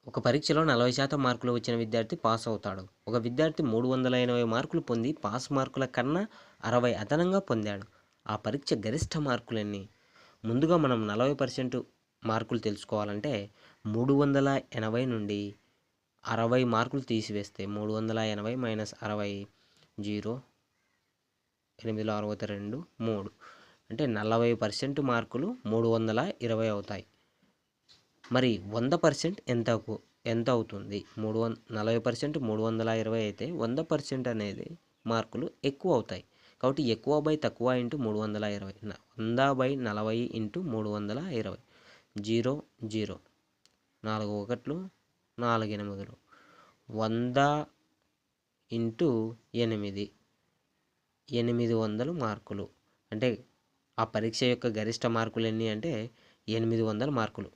ఒక పరీక్షలో 40% మార్కులు వచ్చిన విద్యార్థి పాస్ అవుతాడు. ఒక విద్యార్థి 380 మార్కులు పొంది పాస్ మార్కుల కన్నా 60 అదనంగా పొందాడు. ఆ పరీక్ష గరిష్ట మార్కులెన్ని? ముందుగా మనం 40% మార్కులు తెలుసుకోవాలంటే 380 నుండి 60 మార్కులు తీసివేస్తే 380 మైనస్ 60 0, 8లో 62, 3 అంటే 40% మార్కులు 320 అవుతాయి. మరి 100% ఎంత అవుతుంది? 40% 320 అయితే 100% అనేది మార్కులు ఎక్కువ అవుతాయి. కాబట్టి ఎక్కువ బై తక్కువ ఇంటూ 320, 100/40 ఇంటూ 320, 0 0, 4 1లు 4 8లు, 100 ఇంటూ 8, 800 మార్కులు. అంటే ఆ పరీక్ష యొక్క గరిష్ట మార్కులు ఎన్ని అంటే 800 మార్కులు.